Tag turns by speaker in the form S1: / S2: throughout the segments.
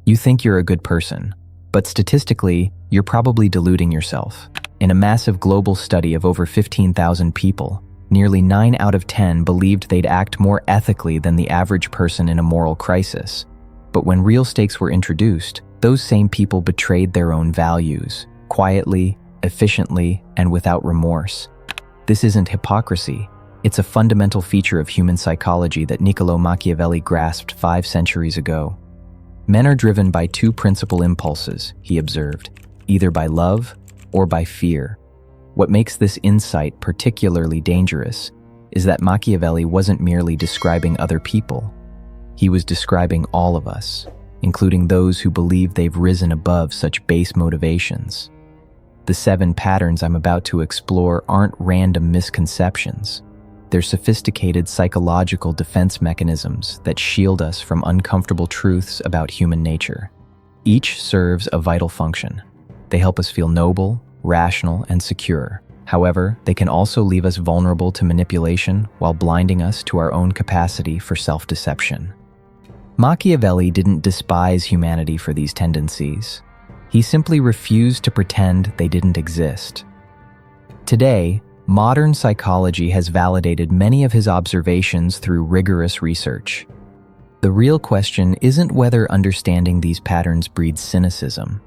S1: You think you're a good person, but statistically, you're probably deluding yourself. In a massive global study of over 15,000 people, nearly 9 out of 10 believed they'd act more ethically than the average person in a moral crisis. But when real stakes were introduced, those same people betrayed their own values, quietly, efficiently, and without remorse. This isn't hypocrisy. It's a fundamental feature of human psychology that Niccolò Machiavelli grasped 5 centuries ago. Men are driven by 2 principal impulses, he observed, either by love or by fear. What makes this insight particularly dangerous is that Machiavelli wasn't merely describing other people. He was describing all of us, including those who believe they've risen above such base motivations. The 7 patterns I'm about to explore aren't random misconceptions. They're sophisticated psychological defense mechanisms that shield us from uncomfortable truths about human nature. Each serves a vital function. They help us feel noble, rational, and secure. However, they can also leave us vulnerable to manipulation while blinding us to our own capacity for self-deception. Machiavelli didn't despise humanity for these tendencies. He simply refused to pretend they didn't exist. Today, modern psychology has validated many of his observations through rigorous research. The real question isn't whether understanding these patterns breeds cynicism.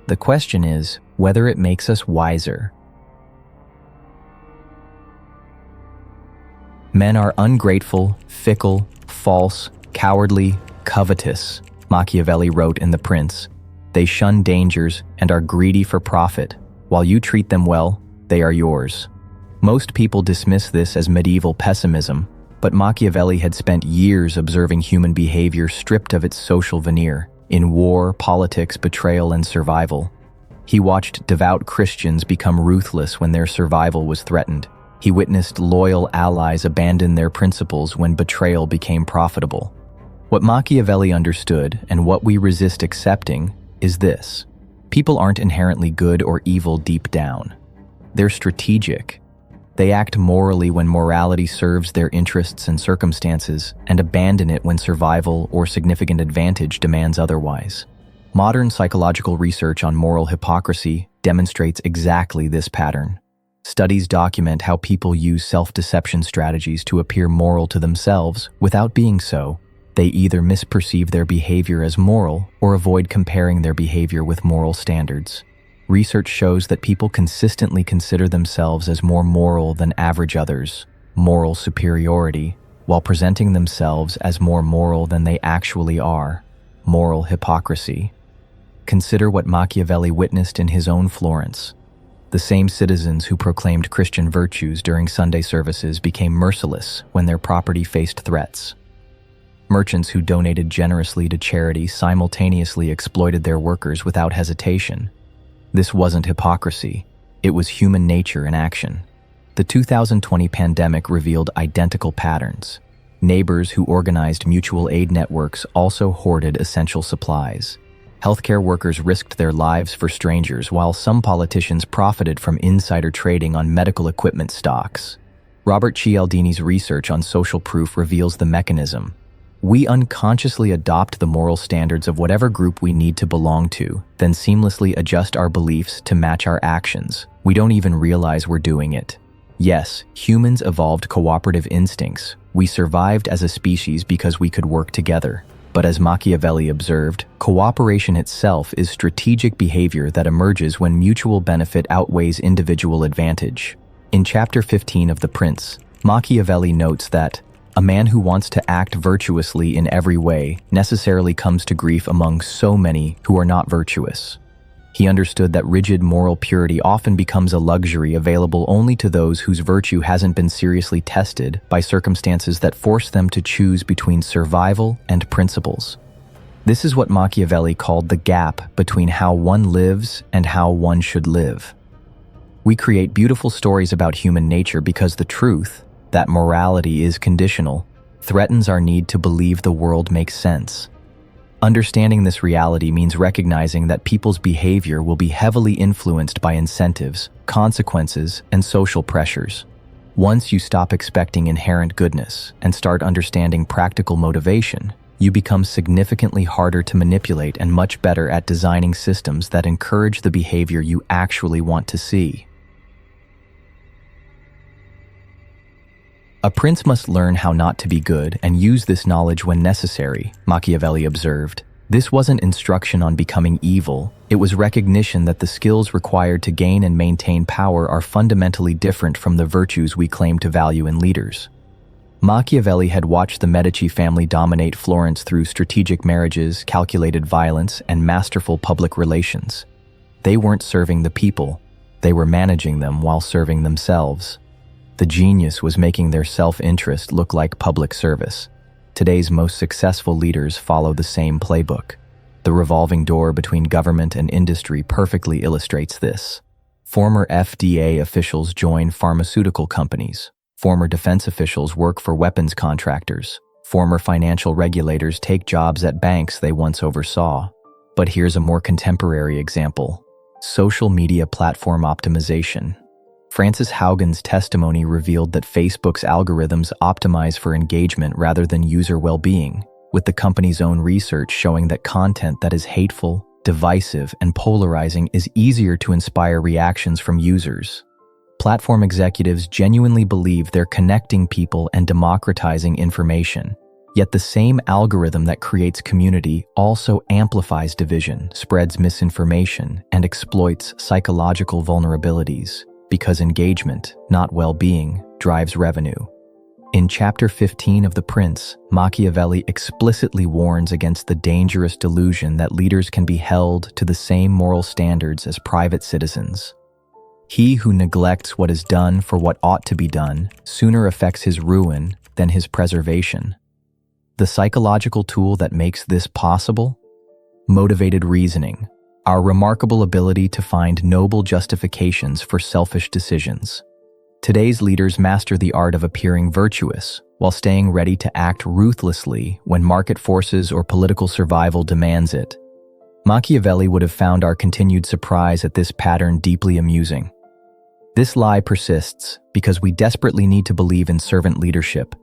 S1: The question is whether it makes us wiser. Men are ungrateful, fickle, false, cowardly, covetous, Machiavelli wrote in The Prince. They shun dangers and are greedy for profit. While you treat them well, they are yours. Most people dismiss this as medieval pessimism, but Machiavelli had spent years observing human behavior stripped of its social veneer. In war, politics, betrayal, and survival. He watched devout Christians become ruthless when their survival was threatened. He witnessed loyal allies abandon their principles when betrayal became profitable. What Machiavelli understood, and what we resist accepting, is this. People aren't inherently good or evil deep down. They're strategic. They act morally when morality serves their interests and circumstances, and abandon it when survival or significant advantage demands otherwise. Modern psychological research on moral hypocrisy demonstrates exactly this pattern. Studies document how people use self-deception strategies to appear moral to themselves without being so. They either misperceive their behavior as moral or avoid comparing their behavior with moral standards. Research shows that people consistently consider themselves as more moral than average others, moral superiority, while presenting themselves as more moral than they actually are, moral hypocrisy. Consider what Machiavelli witnessed in his own Florence. The same citizens who proclaimed Christian virtues during Sunday services became merciless when their property faced threats. Merchants who donated generously to charity simultaneously exploited their workers without hesitation. This wasn't hypocrisy, it was human nature in action. The 2020 pandemic revealed identical patterns. Neighbors who organized mutual aid networks also hoarded essential supplies. Healthcare workers risked their lives for strangers, while some politicians profited from insider trading on medical equipment stocks. Robert Cialdini's research on social proof reveals the mechanism. We unconsciously adopt the moral standards of whatever group we need to belong to, then seamlessly adjust our beliefs to match our actions. We don't even realize we're doing it. Yes, humans evolved cooperative instincts. We survived as a species because we could work together. But as Machiavelli observed, cooperation itself is strategic behavior that emerges when mutual benefit outweighs individual advantage. In Chapter 15 of The Prince, Machiavelli notes that a man who wants to act virtuously in every way necessarily comes to grief among so many who are not virtuous. He understood that rigid moral purity often becomes a luxury available only to those whose virtue hasn't been seriously tested by circumstances that force them to choose between survival and principles. This is what Machiavelli called the gap between how one lives and how one should live. We create beautiful stories about human nature because the truth, that morality is conditional, threatens our need to believe the world makes sense. Understanding this reality means recognizing that people's behavior will be heavily influenced by incentives, consequences, and social pressures. Once you stop expecting inherent goodness and start understanding practical motivation, you become significantly harder to manipulate and much better at designing systems that encourage the behavior you actually want to see. A prince must learn how not to be good and use this knowledge when necessary, Machiavelli observed. This wasn't instruction on becoming evil, it was recognition that the skills required to gain and maintain power are fundamentally different from the virtues we claim to value in leaders. Machiavelli had watched the Medici family dominate Florence through strategic marriages, calculated violence, and masterful public relations. They weren't serving the people, they were managing them while serving themselves. The genius was making their self-interest look like public service. Today's most successful leaders follow the same playbook. The revolving door between government and industry perfectly illustrates this. Former FDA officials join pharmaceutical companies. Former defense officials work for weapons contractors. Former financial regulators take jobs at banks they once oversaw. But here's a more contemporary example: social media platform optimization. Frances Haugen's testimony revealed that Facebook's algorithms optimize for engagement rather than user well-being, with the company's own research showing that content that is hateful, divisive, and polarizing is easier to inspire reactions from users. Platform executives genuinely believe they're connecting people and democratizing information, yet the same algorithm that creates community also amplifies division, spreads misinformation, and exploits psychological vulnerabilities. Because engagement, not well-being, drives revenue. In Chapter 15 of The Prince, Machiavelli explicitly warns against the dangerous delusion that leaders can be held to the same moral standards as private citizens. He who neglects what is done for what ought to be done sooner affects his ruin than his preservation. The psychological tool that makes this possible? Motivated reasoning. Our remarkable ability to find noble justifications for selfish decisions. Today's leaders master the art of appearing virtuous while staying ready to act ruthlessly when market forces or political survival demands it. Machiavelli would have found our continued surprise at this pattern deeply amusing. This lie persists because we desperately need to believe in servant leadership.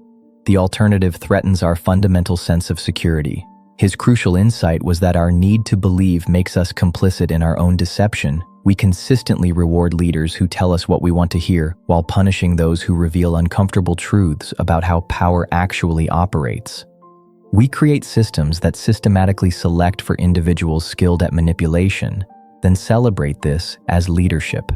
S1: The alternative threatens our fundamental sense of security. His crucial insight was that our need to believe makes us complicit in our own deception. We consistently reward leaders who tell us what we want to hear, while punishing those who reveal uncomfortable truths about how power actually operates. We create systems that systematically select for individuals skilled at manipulation, then celebrate this as leadership.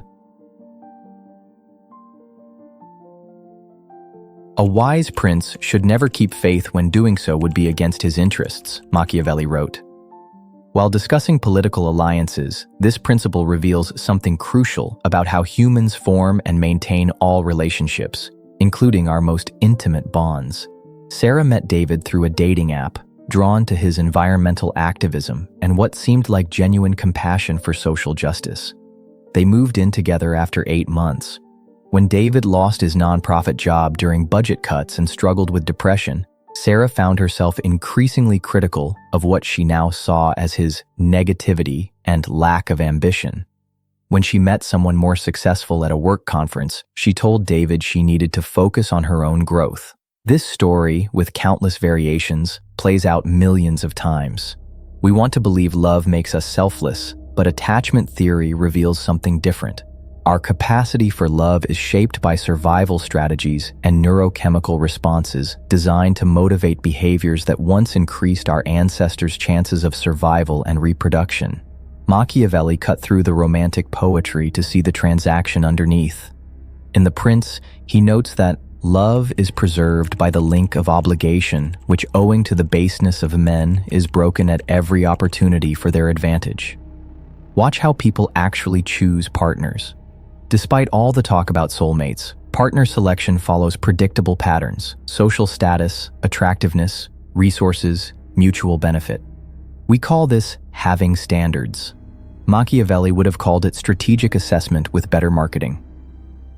S1: A wise prince should never keep faith when doing so would be against his interests, Machiavelli wrote. While discussing political alliances, this principle reveals something crucial about how humans form and maintain all relationships, including our most intimate bonds. Sarah met David through a dating app, drawn to his environmental activism and what seemed like genuine compassion for social justice. They moved in together after 8 months. When David lost his nonprofit job during budget cuts and struggled with depression, Sarah found herself increasingly critical of what she now saw as his negativity and lack of ambition. When she met someone more successful at a work conference, she told David she needed to focus on her own growth. This story, with countless variations, plays out millions of times. We want to believe love makes us selfless, but attachment theory reveals something different. Our capacity for love is shaped by survival strategies and neurochemical responses designed to motivate behaviors that once increased our ancestors' chances of survival and reproduction. Machiavelli cut through the romantic poetry to see the transaction underneath. In The Prince, he notes that love is preserved by the link of obligation, which, owing to the baseness of men, is broken at every opportunity for their advantage. Watch how people actually choose partners. Despite all the talk about soulmates, partner selection follows predictable patterns: social status, attractiveness, resources, mutual benefit. We call this having standards. Machiavelli would have called it strategic assessment with better marketing.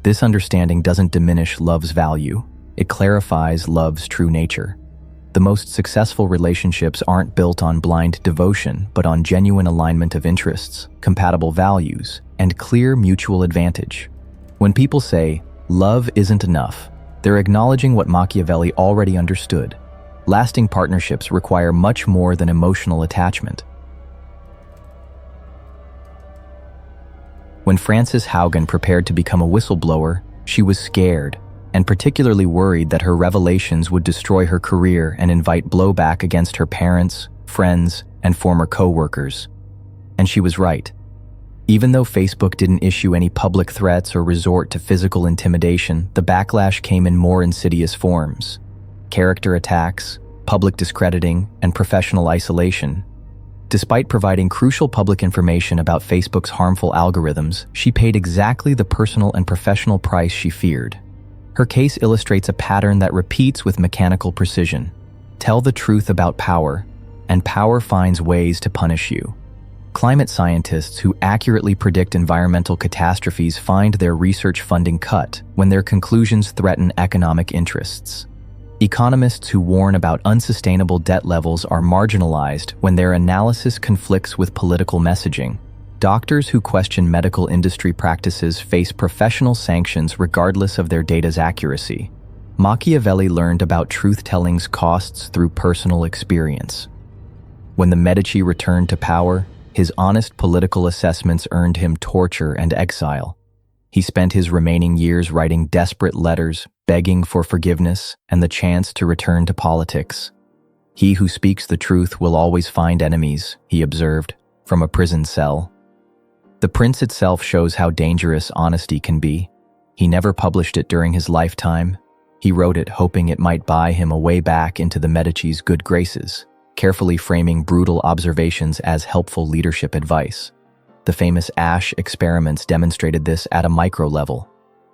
S1: This understanding doesn't diminish love's value, it clarifies love's true nature. The most successful relationships aren't built on blind devotion, but on genuine alignment of interests, compatible values, and clear mutual advantage. When people say, love isn't enough, they're acknowledging what Machiavelli already understood. Lasting partnerships require much more than emotional attachment. When Frances Haugen prepared to become a whistleblower, she was scared, and particularly worried that her revelations would destroy her career and invite blowback against her parents, friends, and former co-workers. And she was right. Even though Facebook didn't issue any public threats or resort to physical intimidation, the backlash came in more insidious forms. Character attacks, public discrediting, and professional isolation. Despite providing crucial public information about Facebook's harmful algorithms, she paid exactly the personal and professional price she feared. Her case illustrates a pattern that repeats with mechanical precision. Tell the truth about power, and power finds ways to punish you. Climate scientists who accurately predict environmental catastrophes find their research funding cut when their conclusions threaten economic interests. Economists who warn about unsustainable debt levels are marginalized when their analysis conflicts with political messaging. Doctors who question medical industry practices face professional sanctions regardless of their data's accuracy. Machiavelli learned about truth-telling's costs through personal experience. When the Medici returned to power, his honest political assessments earned him torture and exile. He spent his remaining years writing desperate letters, begging for forgiveness and the chance to return to politics. He who speaks the truth will always find enemies, he observed, from a prison cell. The Prince itself shows how dangerous honesty can be. He never published it during his lifetime. He wrote it hoping it might buy him a way back into the Medici's good graces, carefully framing brutal observations as helpful leadership advice. The famous Ash experiments demonstrated this at a micro level.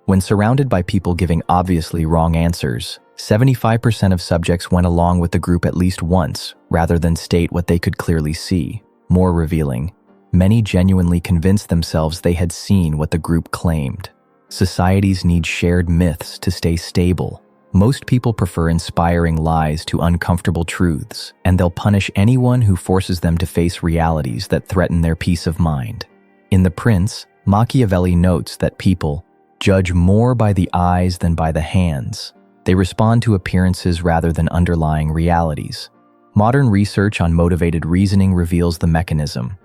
S1: When surrounded by people giving obviously wrong answers, 75% of subjects went along with the group at least once, rather than state what they could clearly see. More revealing, many genuinely convinced themselves they had seen what the group claimed. Societies need shared myths to stay stable. Most people prefer inspiring lies to uncomfortable truths, and they'll punish anyone who forces them to face realities that threaten their peace of mind. In The Prince, Machiavelli notes that people judge more by the eyes than by the hands. They respond to appearances rather than underlying realities. Modern research on motivated reasoning reveals the mechanism.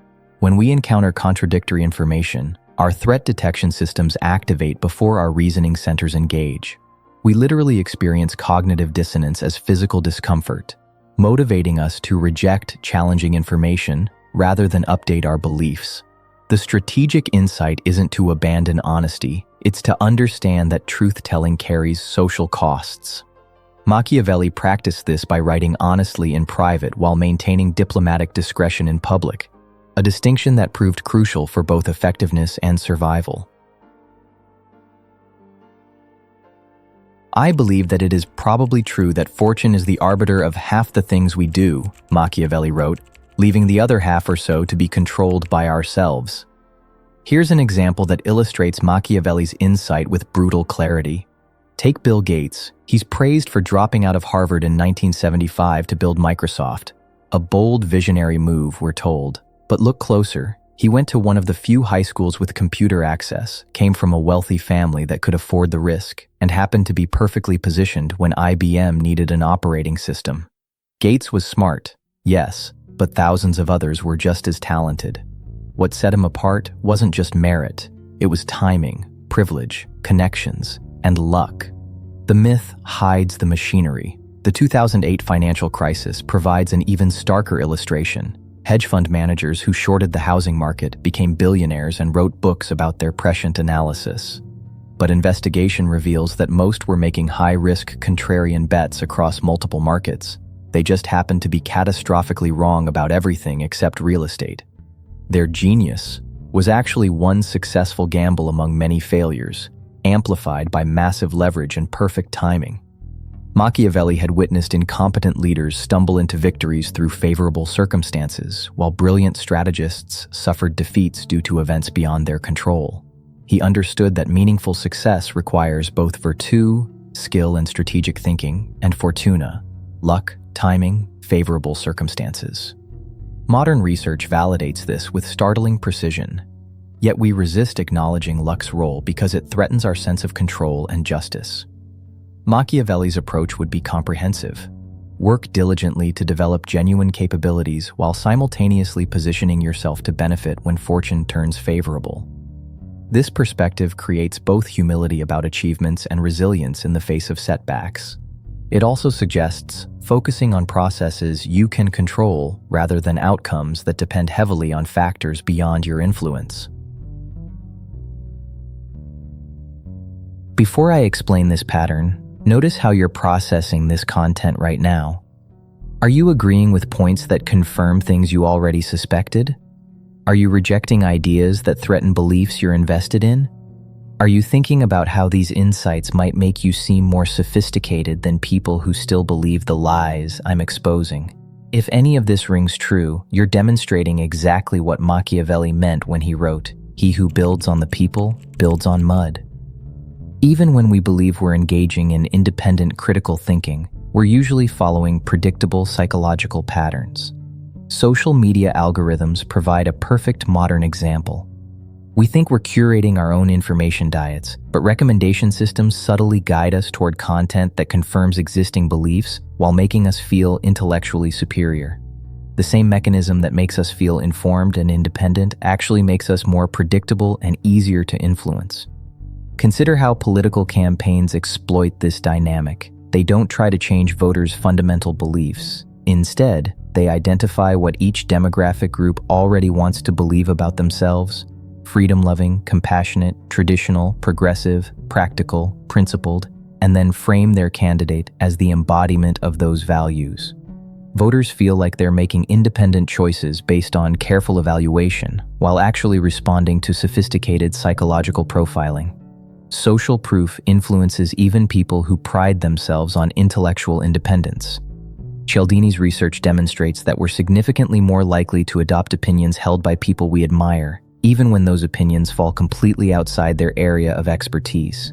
S1: When we encounter contradictory information, our threat detection systems activate before our reasoning centers engage. We literally experience cognitive dissonance as physical discomfort, motivating us to reject challenging information rather than update our beliefs. The strategic insight isn't to abandon honesty, it's to understand that truth-telling carries social costs. Machiavelli practiced this by writing honestly in private while maintaining diplomatic discretion in public, a distinction that proved crucial for both effectiveness and survival. I believe that it is probably true that fortune is the arbiter of half the things we do, Machiavelli wrote, leaving the other half or so to be controlled by ourselves. Here's an example that illustrates Machiavelli's insight with brutal clarity. Take Bill Gates. He's praised for dropping out of Harvard in 1975 to build Microsoft. A bold visionary move, we're told. But look closer. He went to one of the few high schools with computer access, came from a wealthy family that could afford the risk, and happened to be perfectly positioned when IBM needed an operating system. Gates was smart, yes, but thousands of others were just as talented. What set him apart wasn't just merit, it was timing, privilege, connections, and luck. The myth hides the machinery. The 2008 financial crisis provides an even starker illustration. Hedge fund managers who shorted the housing market became billionaires and wrote books about their prescient analysis. But investigation reveals that most were making high-risk contrarian bets across multiple markets. They just happened to be catastrophically wrong about everything except real estate. Their genius was actually one successful gamble among many failures, amplified by massive leverage and perfect timing. Machiavelli had witnessed incompetent leaders stumble into victories through favorable circumstances, while brilliant strategists suffered defeats due to events beyond their control. He understood that meaningful success requires both virtù, skill and strategic thinking, and fortuna, luck, timing, favorable circumstances. Modern research validates this with startling precision, yet we resist acknowledging luck's role because it threatens our sense of control and justice. Machiavelli's approach would be comprehensive. Work diligently to develop genuine capabilities while simultaneously positioning yourself to benefit when fortune turns favorable. This perspective creates both humility about achievements and resilience in the face of setbacks. It also suggests focusing on processes you can control rather than outcomes that depend heavily on factors beyond your influence. Before I explain this pattern, notice how you're processing this content right now. Are you agreeing with points that confirm things you already suspected? Are you rejecting ideas that threaten beliefs you're invested in? Are you thinking about how these insights might make you seem more sophisticated than people who still believe the lies I'm exposing? If any of this rings true, you're demonstrating exactly what Machiavelli meant when he wrote, "He who builds on the people builds on mud." Even when we believe we're engaging in independent critical thinking, we're usually following predictable psychological patterns. Social media algorithms provide a perfect modern example. We think we're curating our own information diets, but recommendation systems subtly guide us toward content that confirms existing beliefs while making us feel intellectually superior. The same mechanism that makes us feel informed and independent actually makes us more predictable and easier to influence. Consider how political campaigns exploit this dynamic. They don't try to change voters' fundamental beliefs. Instead, they identify what each demographic group already wants to believe about themselves: freedom-loving, compassionate, traditional, progressive, practical, principled, and then frame their candidate as the embodiment of those values. Voters feel like they're making independent choices based on careful evaluation, while actually responding to sophisticated psychological profiling. Social proof influences even people who pride themselves on intellectual independence. Cialdini's research demonstrates that we're significantly more likely to adopt opinions held by people we admire, even when those opinions fall completely outside their area of expertise.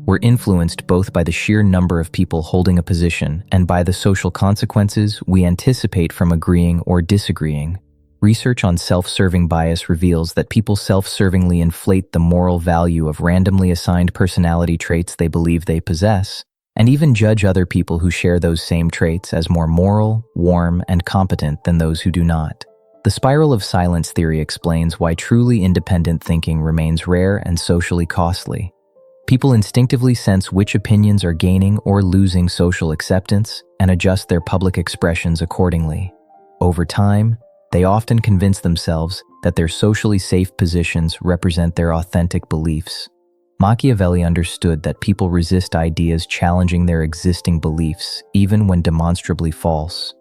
S1: We're influenced both by the sheer number of people holding a position and by the social consequences we anticipate from agreeing or disagreeing. Research on self-serving bias reveals that people self-servingly inflate the moral value of randomly assigned personality traits they believe they possess, and even judge other people who share those same traits as more moral, warm, and competent than those who do not. The spiral of silence theory explains why truly independent thinking remains rare and socially costly. People instinctively sense which opinions are gaining or losing social acceptance and adjust their public expressions accordingly. Over time, they often convince themselves that their socially safe positions represent their authentic beliefs. Machiavelli understood that people resist ideas challenging their existing beliefs, even when demonstrably false.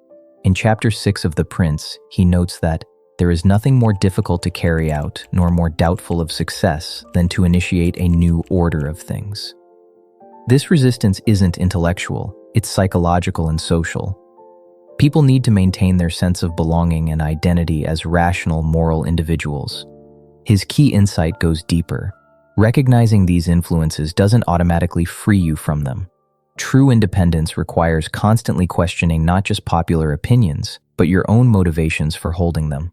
S1: In Chapter 6 of The Prince, he notes that there is nothing more difficult to carry out nor more doubtful of success than to initiate a new order of things. This resistance isn't intellectual, it's psychological and social. People need to maintain their sense of belonging and identity as rational, moral individuals. His key insight goes deeper. Recognizing these influences doesn't automatically free you from them. True independence requires constantly questioning not just popular opinions, but your own motivations for holding them.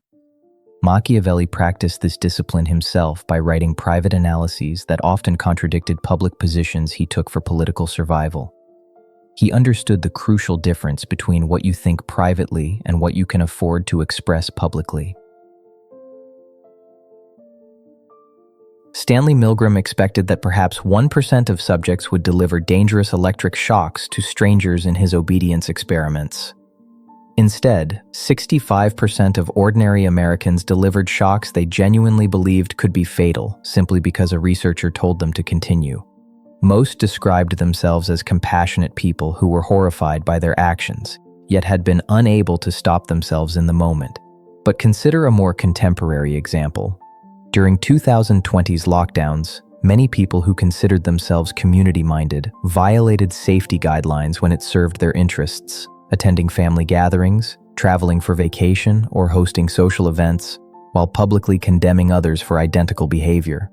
S1: Machiavelli practiced this discipline himself by writing private analyses that often contradicted public positions he took for political survival. He understood the crucial difference between what you think privately and what you can afford to express publicly. Stanley Milgram expected that perhaps 1% of subjects would deliver dangerous electric shocks to strangers in his obedience experiments. Instead, 65% of ordinary Americans delivered shocks they genuinely believed could be fatal, simply because a researcher told them to continue. Most described themselves as compassionate people who were horrified by their actions, yet had been unable to stop themselves in the moment. But consider a more contemporary example. During 2020's lockdowns, many people who considered themselves community-minded violated safety guidelines when it served their interests, attending family gatherings, traveling for vacation, or hosting social events, while publicly condemning others for identical behavior.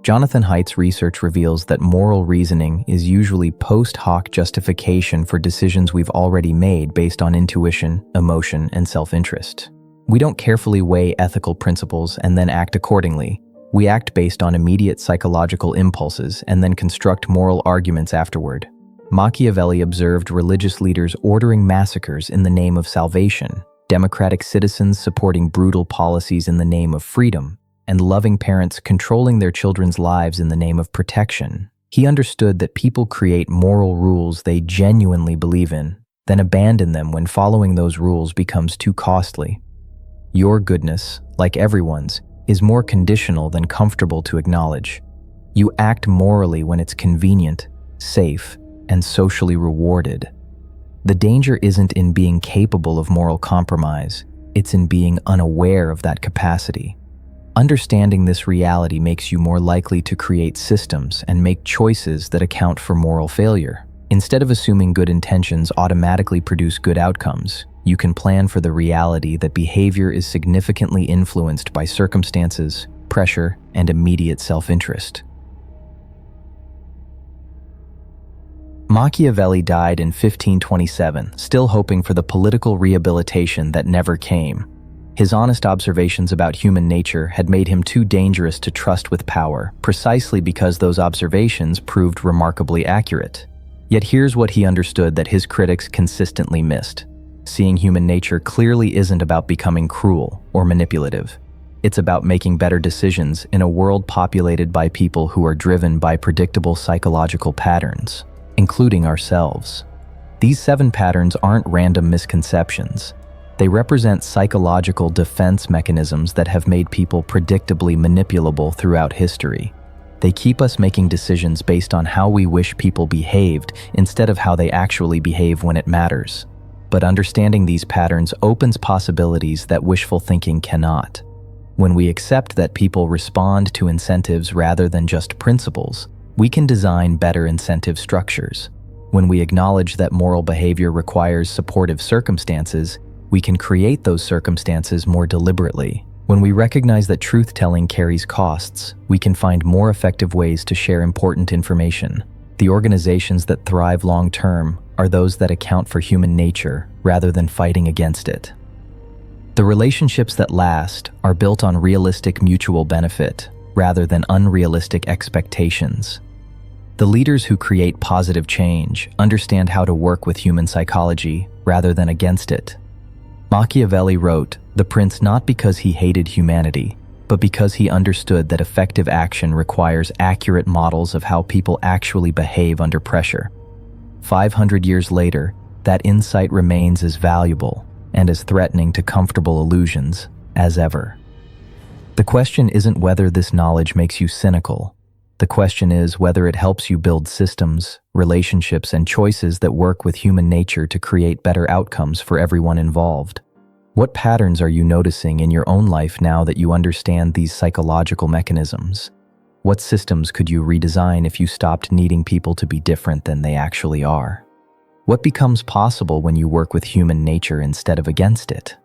S1: Jonathan Haidt's research reveals that moral reasoning is usually post hoc justification for decisions we've already made based on intuition, emotion, and self-interest. We don't carefully weigh ethical principles and then act accordingly. We act based on immediate psychological impulses and then construct moral arguments afterward. Machiavelli observed religious leaders ordering massacres in the name of salvation, democratic citizens supporting brutal policies in the name of freedom, and loving parents controlling their children's lives in the name of protection. He understood that people create moral rules they genuinely believe in, then abandon them when following those rules becomes too costly. Your goodness, like everyone's, is more conditional than comfortable to acknowledge. You act morally when it's convenient, safe, and socially rewarded. The danger isn't in being capable of moral compromise, it's in being unaware of that capacity. Understanding this reality makes you more likely to create systems and make choices that account for moral failure. Instead of assuming good intentions automatically produce good outcomes, you can plan for the reality that behavior is significantly influenced by circumstances, pressure, and immediate self-interest. Machiavelli died in 1527, still hoping for the political rehabilitation that never came. His honest observations about human nature had made him too dangerous to trust with power, precisely because those observations proved remarkably accurate. Yet here's what he understood that his critics consistently missed. Seeing human nature clearly isn't about becoming cruel or manipulative. It's about making better decisions in a world populated by people who are driven by predictable psychological patterns, including ourselves. These 7 patterns aren't random misconceptions. They represent psychological defense mechanisms that have made people predictably manipulable throughout history. They keep us making decisions based on how we wish people behaved instead of how they actually behave when it matters. But understanding these patterns opens possibilities that wishful thinking cannot. When we accept that people respond to incentives rather than just principles, we can design better incentive structures. When we acknowledge that moral behavior requires supportive circumstances, we can create those circumstances more deliberately. When we recognize that truth-telling carries costs, we can find more effective ways to share important information. The organizations that thrive long-term are those that account for human nature rather than fighting against it. The relationships that last are built on realistic mutual benefit rather than unrealistic expectations. The leaders who create positive change understand how to work with human psychology rather than against it. Machiavelli wrote The Prince not because he hated humanity, but because he understood that effective action requires accurate models of how people actually behave under pressure. 500 years later, that insight remains as valuable and as threatening to comfortable illusions as ever. The question isn't whether this knowledge makes you cynical. The question is whether it helps you build systems, relationships, and choices that work with human nature to create better outcomes for everyone involved. What patterns are you noticing in your own life now that you understand these psychological mechanisms? What systems could you redesign if you stopped needing people to be different than they actually are? What becomes possible when you work with human nature instead of against it?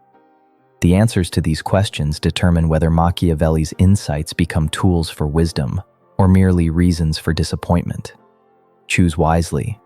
S1: The answers to these questions determine whether Machiavelli's insights become tools for wisdom or merely reasons for disappointment. Choose wisely.